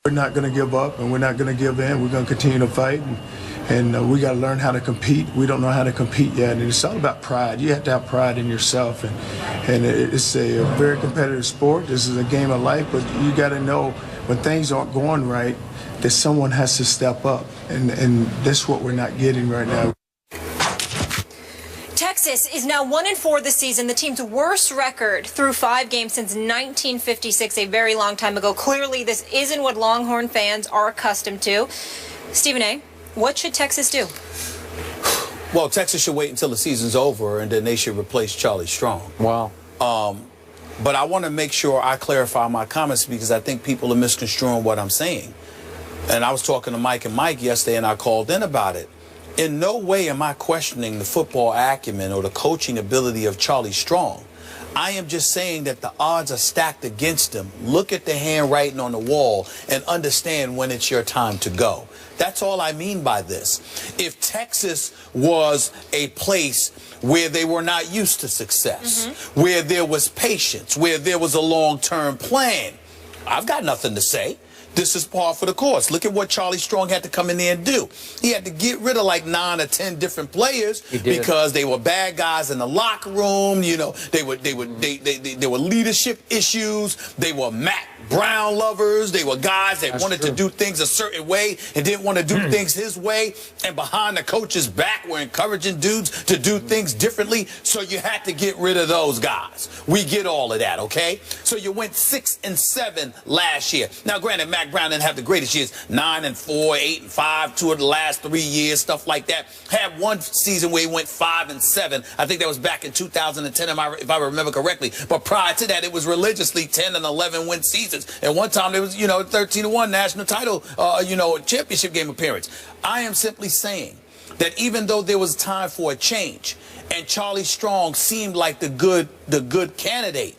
We're not going to give up, and we're not going to give in. We're going to continue to fight, and we got to learn how to compete. We don't know how to compete yet, and it's all about pride. You have to have pride in yourself, and it's a very competitive sport. This is a game of life, but you got to know when things aren't going right that someone has to step up, and that's what we're not getting right now. Texas is now 1-4 this season, the team's worst record through 5 games since 1956, a very long time ago. Clearly, this isn't what Longhorn fans are accustomed to. Stephen A., what should Texas do? Well, Texas should wait until the season's over, and then they should replace Charlie Strong. Wow. But I want to make sure I clarify my comments because I think people are misconstruing what I'm saying. And I was talking to Mike and Mike yesterday, and I called in about it. In no way am I questioning the football acumen or the coaching ability of Charlie Strong. I am just saying that the odds are stacked against him. Look at the handwriting on the wall and understand when it's your time to go. That's all I mean by this. If Texas was a place where they were not used to success, where there was patience, where there was a long-term plan, I've got nothing to say. This is par for the course. Look at what Charlie Strong had to come in there and do. He had to get rid of like 9 or 10 different players because they were bad guys in the locker room. You know, there were leadership issues. They were Matt Brown lovers. They were guys that wanted to do things a certain way and didn't want to do things his way. And behind the coach's back were encouraging dudes to do things differently. So you had to get rid of those guys. We get all of that, okay? So you went 6-7 last year. Now, granted, Matt Brown didn't have the greatest years, 9-4, 8-5, 2 of the last 3 years, stuff like that. Had one season where he went 5-7. I think that was back in 2010, if I remember correctly. But prior to that, it was religiously 10 and 11 win seasons. At one time, there was, 13-1 national title, championship game appearance. I am simply saying that even though there was time for a change, and Charlie Strong seemed like the good candidate,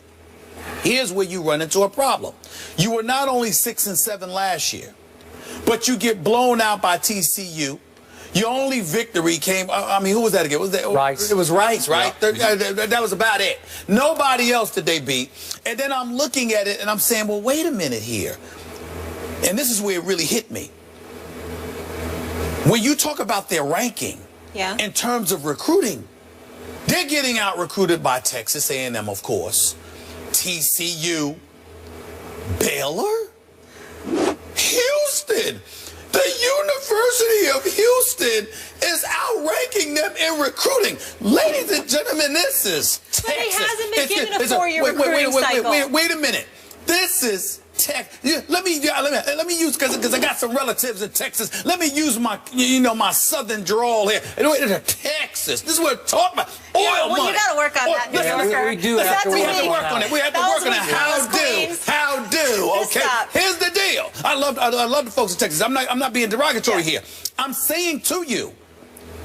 here's where you run into a problem. You were not only 6-7 last year, but you get blown out by TCU. Your only victory came, who was that again? Was that Rice? It was Rice, right? Yeah. That was about it. Nobody else did they beat. And then I'm looking at it and I'm saying, well, wait a minute here. And this is where it really hit me. When you talk about their ranking in terms of recruiting, they're getting out recruited by Texas A&M, of course, TCU, Baylor, Houston. The University of Houston is outranking them in recruiting. Ladies and gentlemen, this is Texas. But he hasn't been given a 4-year recruiting cycle. Wait a minute. This is Texas. Let me use, because I got some relatives in Texas. Let me use my, my southern drawl here. Texas. This is what we're talking about. Oil money. You got to work on that, New Yorker. We do have to work on it. We have to work on it. How do? Okay. Here's the deal. I love the folks in Texas. I'm not being derogatory here. I'm saying to you,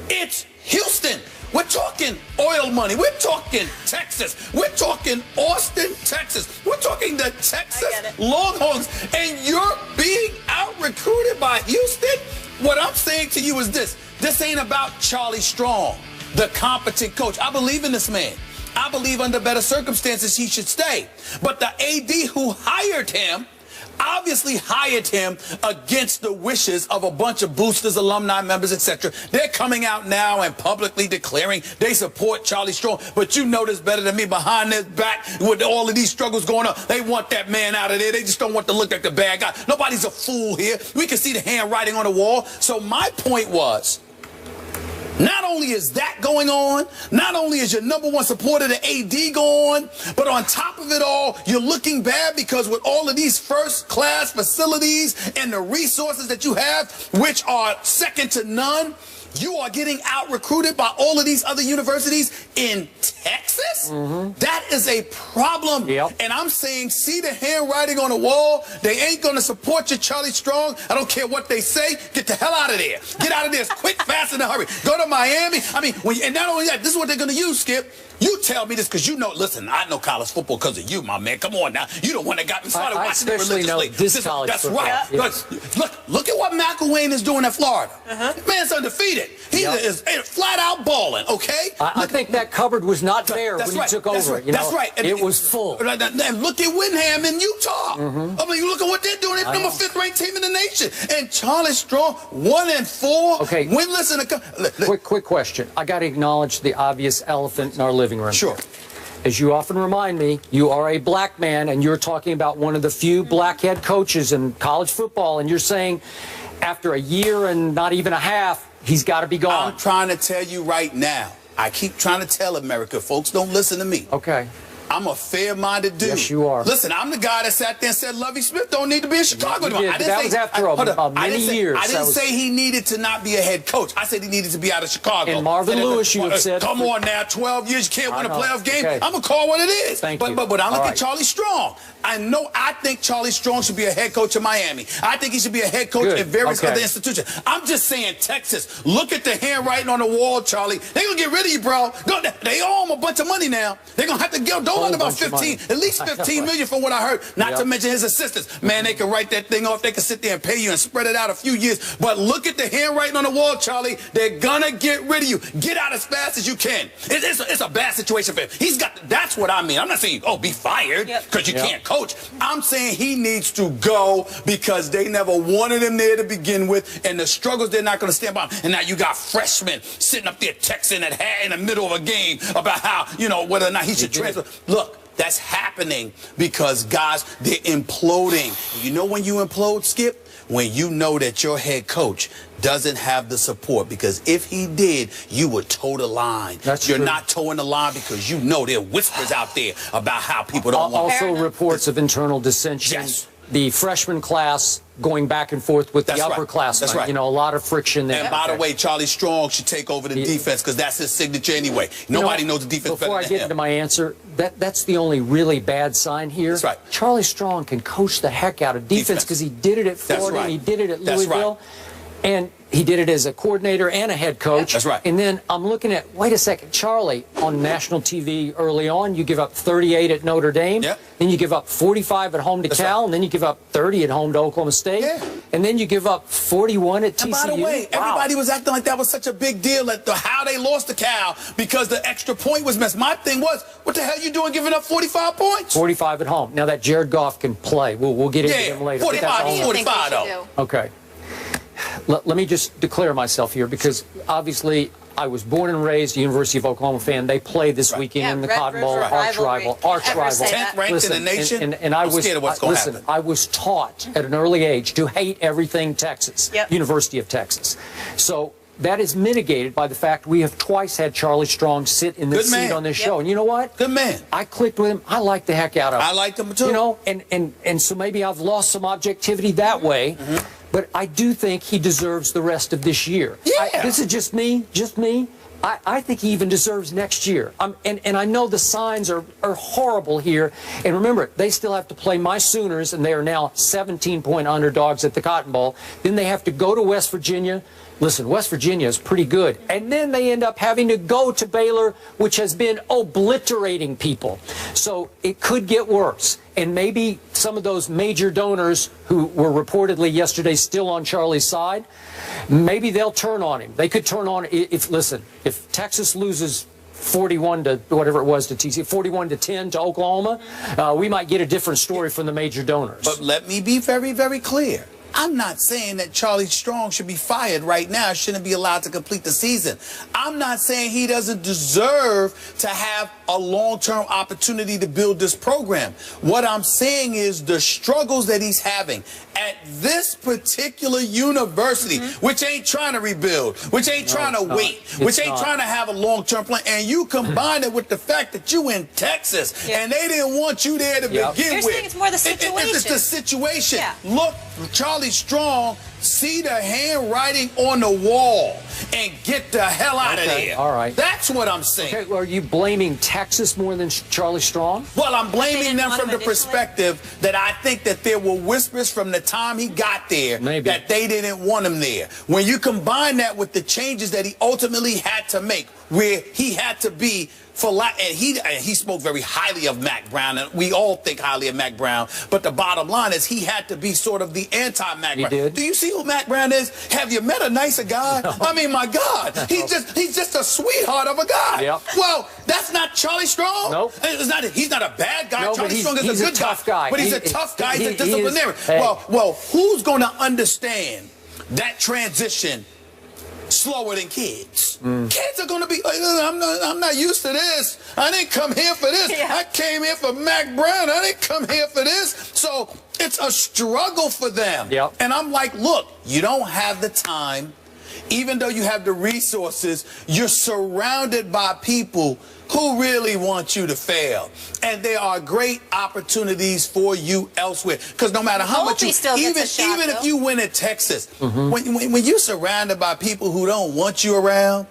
it's Houston. We're talking oil money. We're talking Texas. We're talking Austin, Texas. We're talking the Texas Longhorns. And you're being out-recruited by Houston? What I'm saying to you is this. This ain't about Charlie Strong, the competent coach. I believe in this man. I believe under better circumstances he should stay. But the AD who hired him obviously hired him against the wishes of a bunch of boosters, alumni members, etc. They're coming out now and publicly declaring they support Charlie Strong. But you know this better than me. Behind their back, with all of these struggles going on, they want that man out of there. They just don't want to look like the bad guy. Nobody's a fool here. We can see the handwriting on the wall. So my point was, not only is that going on, not only is your #1 supporter, the AD, going, but on top of it all, you're looking bad because with all of these first-class facilities and the resources that you have, which are second to none, you are getting out-recruited by all of these other universities in Texas? That is a problem. And I'm saying, see the handwriting on the wall? They ain't going to support you, Charlie Strong. I don't care what they say. Get the hell out of there. Get out of there quick, fast, in a hurry. Go to Miami. And not only that, this is what they're going to use, Skip. You tell me this because you know, listen, I know college football because of you, my man. Come on now. You the one that got me started watching it religiously. This college That's football. right. Yeah. Look at what McElwain is doing at Florida. Man's undefeated. He is flat out balling, okay? I think that cupboard was not there when he took over. That's right. It was full. And look at Windham in Utah. I mean, you look at what they're doing. They're number 5th ranked team in the nation. And Charlie Strong, 1-4, okay. winless in a Quick question. I got to acknowledge the obvious elephant in our living room. Sure. As you often remind me, you are a black man, and you're talking about one of the few black head coaches in college football, and you're saying after a year and not even a half, he's got to be gone. I'm trying to tell you right now. I keep trying to tell America, folks, don't listen to me. Okay. I'm a fair-minded dude. Yes, you are. Listen, I'm the guy that sat there and said Lovie Smith don't need to be in Chicago anymore. Did, that was after many years. I didn't say he needed to not be a head coach. I said he needed to be out of Chicago. And Marvin Lewis, you have said. Come on now, 12 years, you can't win a playoff game. Okay. I'm going to call what it is. Thank you. But I look at Charlie Strong. I think Charlie Strong should be a head coach in Miami. I think he should be a head coach at various other institutions. I'm just saying, Texas, look at the handwriting on the wall, Charlie. They're going to get rid of you, bro. They owe him a bunch of money now. They're going to have to give Dolan about 15, at least 15 million from what I heard, not to mention his assistants. Man, they can write that thing off. They can sit there and pay you and spread it out a few years. But look at the handwriting on the wall, Charlie. They're going to get rid of you. Get out as fast as you can. It's a bad situation for him. That's what I mean. I'm not saying, be fired because you can't coach. I'm saying he needs to go because they never wanted him there to begin with, and the struggles they're not going to stand by. And now you got freshmen sitting up there texting in the middle of a game about how, whether or not he should transfer. Look, that's happening because, guys, they're imploding. You know when you implode, Skip? When you know that your head coach doesn't have the support, because if he did, you would toe the line. You're not towing the line because you know there are whispers out there about how people don't want Also reports of internal dissension. Yes. The freshman class going back and forth with the upperclassmen. That's right. A lot of friction there. And by the way, Charlie Strong should take over the defense because that's his signature anyway. Nobody knows the defense better than him. Before I get into my answer, that's the only really bad sign here. That's right. Charlie Strong can coach the heck out of defense because he did it at Florida and he did it at Louisville. And he did it as a coordinator and a head coach. That's right. And then I'm looking at, wait a second, Charlie, on national TV early on, you give up 38 at Notre Dame. Yep. Then you give up 45 at home to Cal. And then you give up 30 at home to Oklahoma State. Yeah. And then you give up 41 at TCU. And by the way, everybody was acting like that was such a big deal at how they lost to Cal because the extra point was missed. My thing was, what the hell are you doing giving up 45 points? 45 at home. Now that Jared Goff can play. We'll get into him later. 45 though. Okay. Let me just declare myself here because obviously I was born and raised a University of Oklahoma fan. They play this weekend in the Cotton Bowl, arch rival. 10th ranked in the nation. And I was scared of what's going to happen. I was taught at an early age to hate everything Texas, University of Texas. So that is mitigated by the fact we have twice had Charlie Strong sit in this seat on this show. And you know what? Good man. I clicked with him. I like the heck out of him. I liked him too. And so maybe I've lost some objectivity that way. But I do think he deserves the rest of this year. Yeah. This is just me. I think he even deserves next year. And I know the signs are horrible here. And remember, they still have to play my Sooners, and they are now 17-point underdogs at the Cotton Bowl. Then they have to go to West Virginia. Listen, West Virginia is pretty good. And then they end up having to go to Baylor, which has been obliterating people. So it could get worse. And maybe some of those major donors who were reportedly yesterday still on Charlie's side, maybe they'll turn on him. They could turn on if Texas loses 41 to whatever it was to TCU, 41 to 10 to Oklahoma, we might get a different story from the major donors. But let me be very, very clear. I'm not saying that Charlie Strong should be fired right now, shouldn't be allowed to complete the season. I'm not saying he doesn't deserve to have a long-term opportunity to build this program. What I'm saying is the struggles that he's having at this particular university, which ain't trying to rebuild, which ain't trying to wait, which ain't trying to have a long-term plan, and you combine it with the fact that you in Texas and they didn't want you there to begin with. You're saying it's more the situation. It's the situation. Look, Charlie Strong, see the handwriting on the wall and get the hell out of there. All right. That's what I'm saying. Okay, well, are you blaming Texas more than Charlie Strong? Well, I'm blaming them from the perspective that I think that there were whispers from the time he got there that they didn't want him there. When you combine that with the changes that he ultimately had to make, where he had to be and he spoke very highly of Mac Brown, and we all think highly of Mac Brown. But the bottom line is he had to be sort of the anti-Mac Brown. Did. Do you see who Mac Brown is? Have you met a nicer guy? No. I mean, my God, he's just a sweetheart of a guy. Yep. Well, that's not Charlie Strong. Nope. He's not a bad guy. No, Charlie Strong is a good tough guy. But he's a tough guy. He's a disciplinarian. Hey. Well, who's going to understand that transition slower than kids? Kids are going to be, I'm not used to this. I didn't come here for this. Yeah. I came here for Mac Brown. I didn't come here for this. So it's a struggle for them. Yep. And I'm like, look, you don't have the time. Even though you have the resources, you're surrounded by people who really want you to fail. And there are great opportunities for you elsewhere. Because no matter how much you, even if you win at Texas, when you're surrounded by people who don't want you around,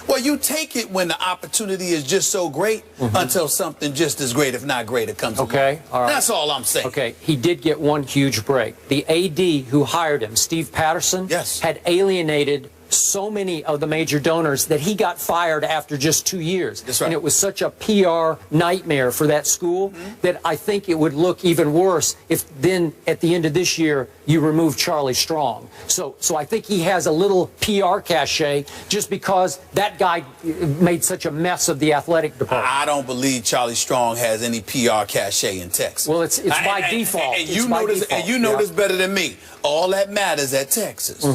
well, you take it when the opportunity is just so great until something just as great, if not greater, comes along. Okay, all right. That's all I'm saying. Okay, he did get one huge break. The AD who hired him, Steve Patterson, had alienated so many of the major donors that he got fired after just 2 years. That's right. And it was such a PR nightmare for that school that I think it would look even worse if then at the end of this year you remove Charlie Strong. So I think he has a little PR cachet just because that guy made such a mess of the athletic department. I don't believe Charlie Strong has any PR cachet in Texas. Well, it's by default. And you know this better than me. All that matters at Texas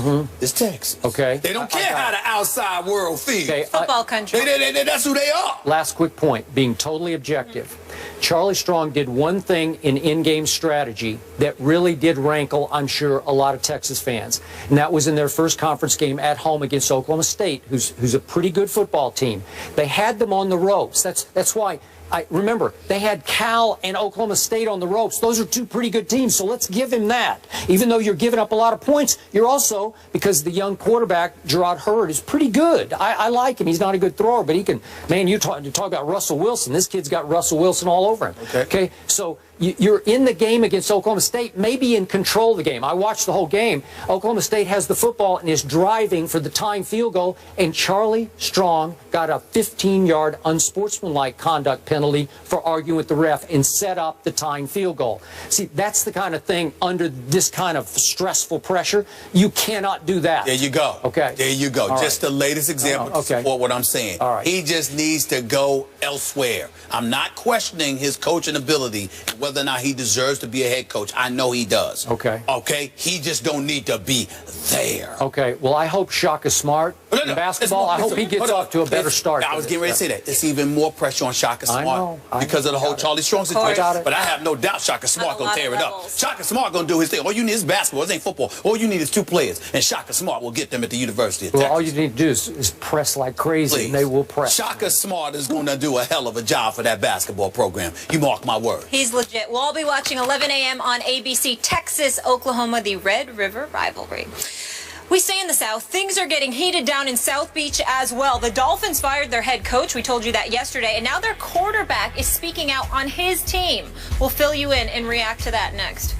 is Texas. Okay. They don't care how the outside world feels. Okay, Football country. That's who they are. Last quick point, being totally objective. Charlie Strong did one thing in in-game strategy that really did rankle, I'm sure, a lot of Texas fans. And that was in their first conference game at home against Oklahoma State, who's a pretty good football team. They had them on the ropes. That's why. Remember, they had Cal and Oklahoma State on the ropes. Those are two pretty good teams, so let's give him that. Even though you're giving up a lot of points, you're also, because the young quarterback, Gerard Hurd, is pretty good. I like him. He's not a good thrower, but he can, man, you talk about Russell Wilson. This kid's got Russell Wilson all over him. Okay? So you're in the game against Oklahoma State, maybe in control of the game. I watched the whole game. Oklahoma State has the football and is driving for the tying field goal, and Charlie Strong got a 15-yard unsportsmanlike conduct penalty for arguing with the ref and set up the tying field goal. See, that's the kind of thing under this kind of stressful pressure. You cannot do that. There you go. Okay. There you go. All just right. the latest example to support what I'm saying. All right. He just needs to go elsewhere. I'm not questioning his coaching ability, whether or not he deserves to be a head coach. I know he does. Okay. Okay? He just don't need to be there. Okay. Well, I hope Shaka Smart in basketball, I hope he gets off to a better start. I was getting ready to say that. There's even more pressure on Shaka Smart because of the whole Charlie Strong situation. But I have no doubt Shaka Smart going to tear it up. Shaka Smart going to do his thing. All you need is basketball. This ain't football. All you need is two players. And Shaka Smart will get them at the University of Texas. Well, all you need to do is press like crazy, and they will press. Shaka Smart is going to do a hell of a job for that basketball program. You mark my word. He's legit. We'll all be watching 11 a.m. on ABC, Texas, Oklahoma, the Red River rivalry. We stay in the South. Things are getting heated down in South Beach as well. The Dolphins fired their head coach. We told you that yesterday. And now their quarterback is speaking out on his team. We'll fill you in and react to that next.